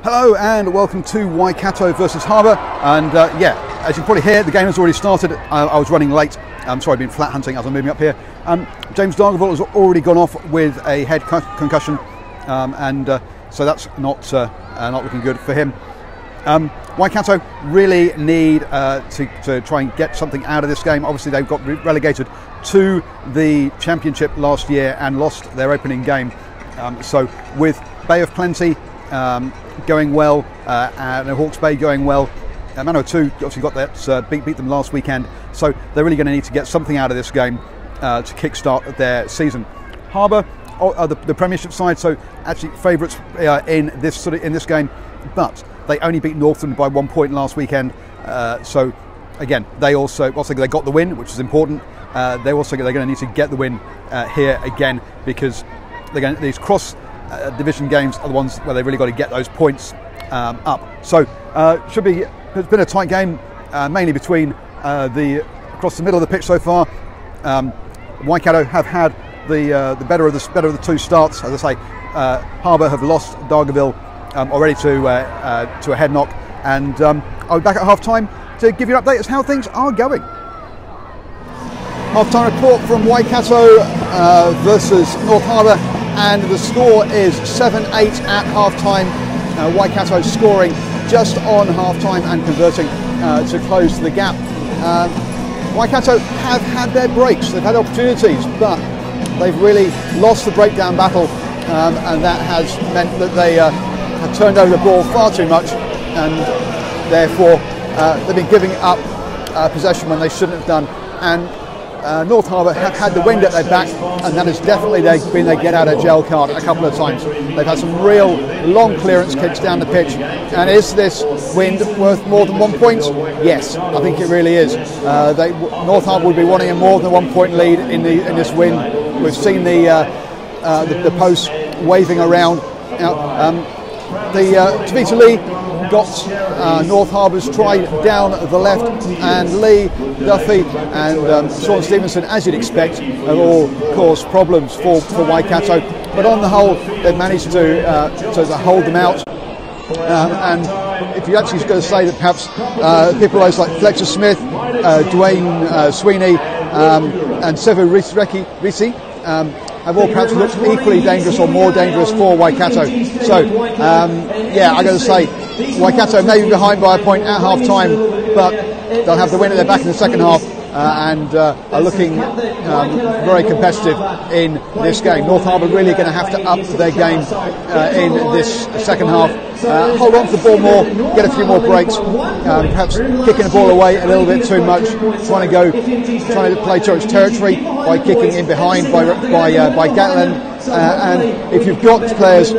Hello and welcome to Waikato versus Harbour, and yeah, as you can probably hear, the game has already started. I was running late. I'm sorry, I've been flat hunting as I'm moving up here. James Dargaville has already gone off with a head concussion, so that's not looking good for him. Waikato really need to try and get something out of this game. Obviously they've got relegated to the Championship last year and lost their opening game. So with Bay of Plenty going well and Hawke's Bay going well, Manawatu obviously got that beat them last weekend, so they're really going to need to get something out of this game to kickstart their season. Harbour, the Premiership side, so actually favourites in this game, but they only beat Northland by 1 point last weekend. So again, they got the win, which is important. They're going to need to get the win here again, because these cross division games are the ones where they've really got to get those points up. So it's been a tight game, mainly between across the middle of the pitch so far. Waikato have had the better of the two starts. As I say, Harbour have lost Dargaville already to a head knock, and I'll be back at half time to give you an update as how things are going. Half time report from Waikato versus North Harbour, and the score is 7-8 at half time. Waikato scoring just on half time and converting to close the gap. Waikato have had their breaks, they've had opportunities, but they've really lost the breakdown battle, and that has meant that they have turned over the ball far too much, and therefore they've been giving up possession when they shouldn't have done. And North Harbour have had the wind at their back, and that has definitely been their get out of jail card a couple of times. They've had some real long clearance kicks down the pitch, and is this wind worth more than 1 point? Yes, I think it really is. North Harbour would be wanting a more than 1 point lead in this wind. We've seen the posts waving around. Tavita Lee got North Harbour's try down the left, and Lee, Duffy and Sean Stevenson, as you'd expect, have all caused problems for Waikato, but on the whole they've managed to hold them out. And if you actually going to say that perhaps people like Fletcher Smith, Dwayne Sweeney and Sevu Risi have all perhaps looked equally dangerous or more dangerous for Waikato. So yeah, I got to say, Waikato may be behind by a point at half time, but they'll have the win at their back in the second half, and are looking very competitive in this game. North Harbour really going to have to up their game in this second half. Hold on to the ball more, get a few more breaks, perhaps kicking the ball away a little bit too much, trying to play to its territory by kicking in behind by Gatland. And if you've got players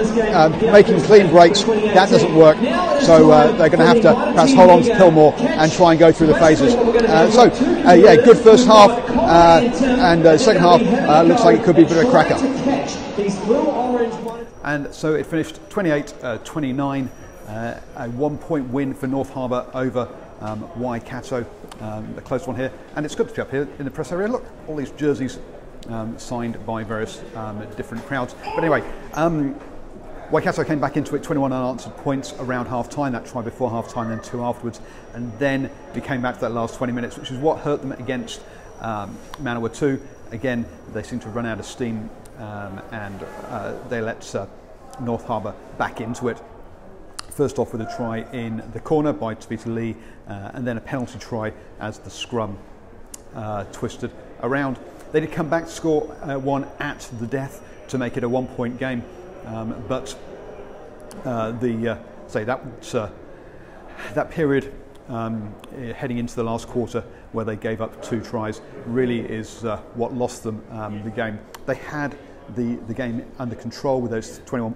making clean breaks, that doesn't work. So they're going to have to perhaps hold on to Pillmore and try and go through the phases. Yeah, good first half, and second half looks like it could be a bit of a cracker. And so it finished 28-29, a 1 point win for North Harbour over Waikato. A close one here, and it's good to be up here in the press area. Look, all these jerseys signed by various different crowds. But anyway, Waikato came back into it, 21 unanswered points around half time. That try before half time, then two afterwards, and then we came back to that last 20 minutes, which is what hurt them against Manawatu. Again, they seem to have run out of steam, and they let North Harbour back into it. First off with a try in the corner by Tavita Lee, and then a penalty try as the scrum twisted around. They did come back to score one at the death to make it a 1 point game, but that period heading into the last quarter, where they gave up 2 tries, really is what lost them the game. They had the game under control with those 21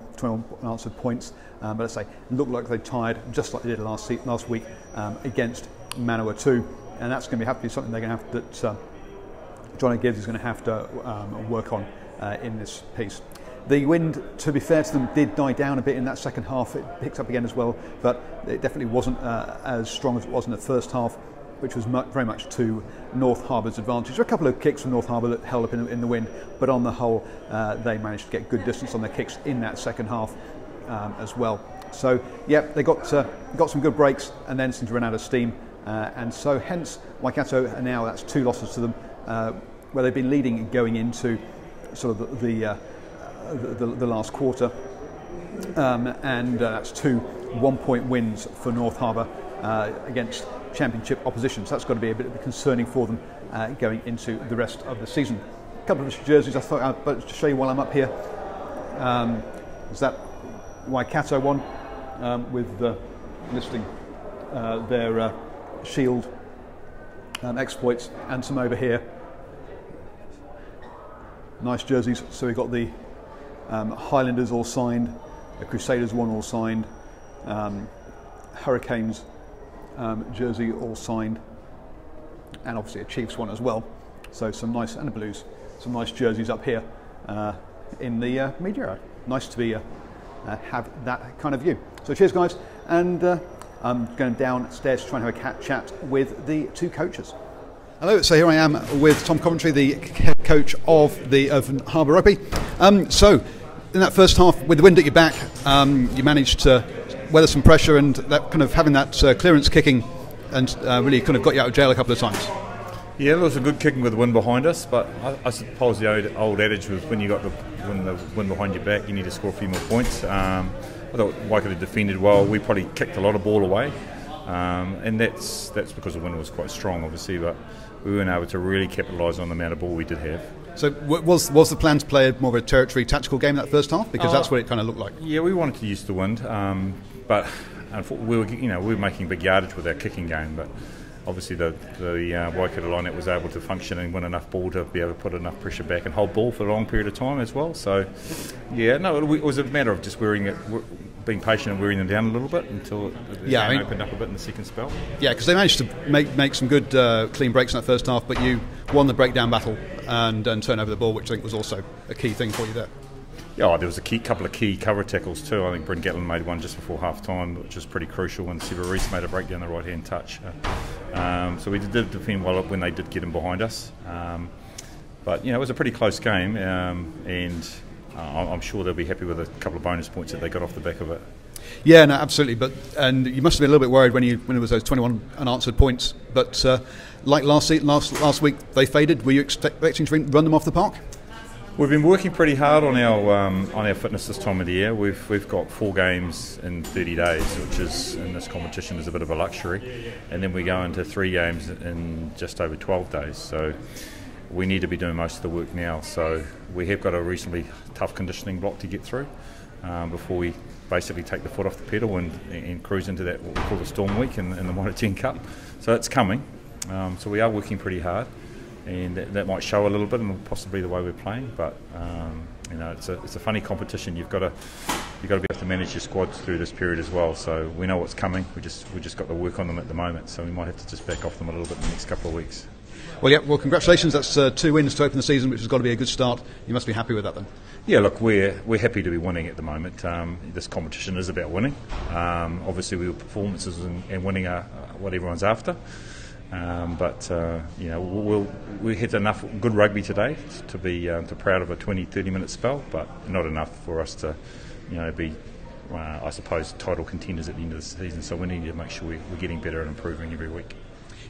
unanswered points, but as I say, looked like they tired just like they did last week against Manawatu, and that's going to have to be something they're going to have to. Johnny Gibbs is going to have to work on in this piece. The wind, to be fair to them, did die down a bit in that second half. It picked up again as well, but it definitely wasn't as strong as it was in the first half, which was very much to North Harbour's advantage. There were a couple of kicks from North Harbour that held up in the wind, but on the whole, they managed to get good distance on their kicks in that second half. as well. So yeah, they got some good breaks and then seemed to run out of steam, and so hence Waikato are now, that's 2 losses to them, where they've been leading going into sort of the last quarter, and that's 2 one-point wins for North Harbour against championship opposition. So that's got to be a bit concerning for them going into the rest of the season. A couple of jerseys I thought I'd better show you while I'm up here. Is that Waikato one with listing their Shield exploits, and some over here. Nice jerseys. So we've got the Highlanders all signed, the Crusaders one all signed, Hurricanes jersey all signed, and obviously a Chiefs one as well. So some nice, and the Blues, some nice jerseys up here in the media area. Nice to be have that kind of view. So cheers guys, and I'm going downstairs to try and have a chat with the 2 coaches. Hello, so here I am with Tom Coventry, the head coach of Harbour Rugby. So in that first half, with the wind at your back, you managed to weather some pressure, and that kind of having that clearance kicking and really kind of got you out of jail a couple of times. Yeah, it was a good kicking with the wind behind us, but I suppose the old adage was when the wind behind your back, you need to score a few more points. I thought Waikato defended well. We probably kicked a lot of ball away, and that's because the wind was quite strong, obviously, but we weren't able to really capitalise on the amount of ball we did have. So was the plan to play more of a territory tactical game that first half? Because that's what it kind of looked like. Yeah, we wanted to use the wind, but we were making big yardage with our kicking game, but obviously the Waikato line was able to function and win enough ball to be able to put enough pressure back and hold ball for a long period of time as well. So yeah, no, it was a matter of just being patient and wearing them down a little bit until the game opened up a bit in the second spell. Yeah, because they managed to make some good clean breaks in that first half, but you won the breakdown battle and turn over the ball, which I think was also a key thing for you there. Yeah, there was a couple of key cover tackles too. I think Bryn Gatlin made one just before half time, which was pretty crucial, and Seba Reese made a break down the right hand touch. So we did defend well when they did get him behind us. But it was a pretty close game, and I'm sure they'll be happy with a couple of bonus points that they got off the back of it. Yeah, no, absolutely. And you must have been a little bit worried when there was those 21 unanswered points. But like last week, they faded. Were you expecting to run them off the park? We've been working pretty hard on our fitness this time of the year. We've got 4 games in 30 days, which is in this competition is a bit of a luxury, and then we go into 3 games in just over 12 days. So we need to be doing most of the work now. So we have got a reasonably tough conditioning block to get through before we basically take the foot off the pedal and cruise into that what we call the Storm Week in the Mitre 10 Cup. So it's coming. So we are working pretty hard. And that might show a little bit, and possibly the way we're playing. But it's a funny competition. You've got to be able to manage your squads through this period as well. So we know what's coming. We just got to work on them at the moment. So we might have to just back off them a little bit in the next couple of weeks. Well, yeah. Well, congratulations. That's 2 wins to open the season, which has got to be a good start. You must be happy with that then. Yeah. Look, we're happy to be winning at the moment. This competition is about winning. Obviously, performances and winning are what everyone's after. We had enough good rugby today to be proud of a 20-30 minute spell, but not enough for us to be I suppose title contenders at the end of the season. So we need to make sure we're getting better and improving every week.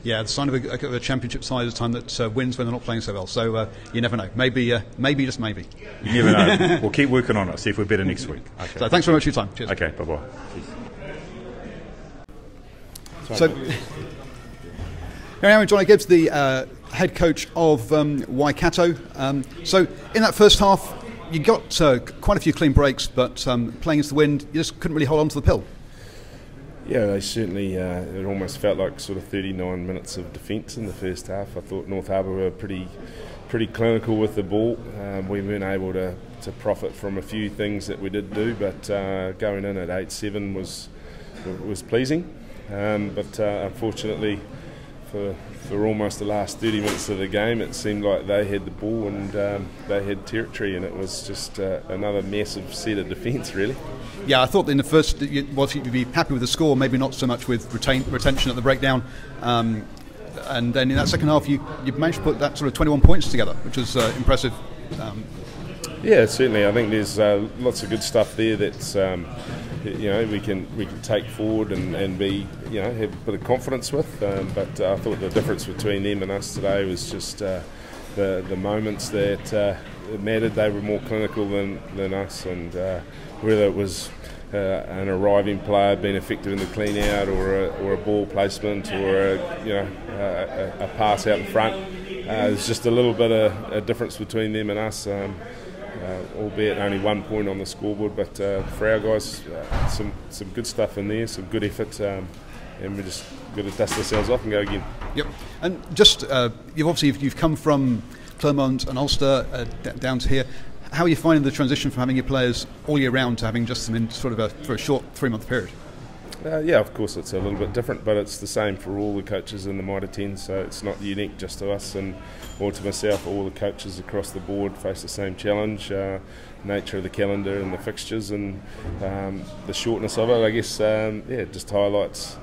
Yeah, the sign of a championship side is time that wins when they're not playing so well. So you never know. Maybe just maybe. You never know. We'll keep working on it. See if we're better next week. Okay. So thanks very much for your time. Cheers. Okay. Bye bye. So. Here I am with Johnny Gibbs, the head coach of Waikato. So in that first half, you got quite a few clean breaks, but playing against the wind, you just couldn't really hold on to the pill. Yeah, they certainly, it almost felt like sort of 39 minutes of defence in the first half. I thought North Harbour were pretty clinical with the ball. We weren't able to profit from a few things that we did do, but going in at 8-7 was pleasing. But unfortunately, for almost the last 30 minutes of the game, it seemed like they had the ball and they had territory, and it was just another massive set of defence, really. Yeah, I thought in the first, you'd be happy with the score, maybe not so much with retention at the breakdown. And then in that second half, you managed to put that sort of 21 points together, which was impressive. Yeah, certainly. I think there's lots of good stuff there that's we can take forward and be have a bit of confidence with. But I thought the difference between them and us today was just the moments that mattered. They were more clinical than us, and whether it was an arriving player being effective in the clean out, or a ball placement, or a pass out in front. There's just a little bit of a difference between them and us, albeit only 1 point on the scoreboard. But for our guys, some good stuff in there, some good effort, and we just got to dust ourselves off and go again. Yep. And just you've come from Clermont and Ulster down to here. How are you finding the transition from having your players all year round to having just them in for a short 3-month period? Yeah, of course it's a little bit different, but it's the same for all the coaches in the Mitre 10, so it's not unique just to us or to myself. All the coaches across the board face the same challenge, nature of the calendar and the fixtures, and the shortness of it. I guess it just highlights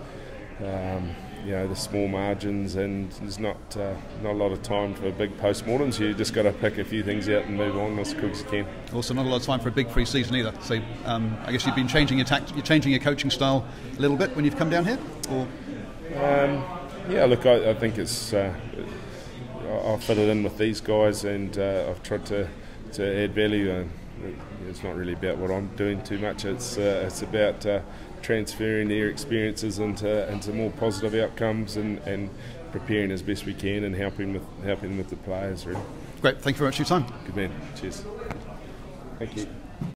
the small margins, and there's not a lot of time for big postmortems. You just got to pick a few things out and move on as quick as you can. Also, not a lot of time for a big pre-season either. So, I guess you've been changing you're changing your coaching style a little bit when you've come down here, or? Look, I think it's I've fitted in with these guys, and I've tried to add value. It's not really about what I'm doing too much. It's about transferring their experiences into more positive outcomes, and preparing as best we can, and helping with the players. Really. Great. Thank you very much for your time. Good man. Cheers. Thank you.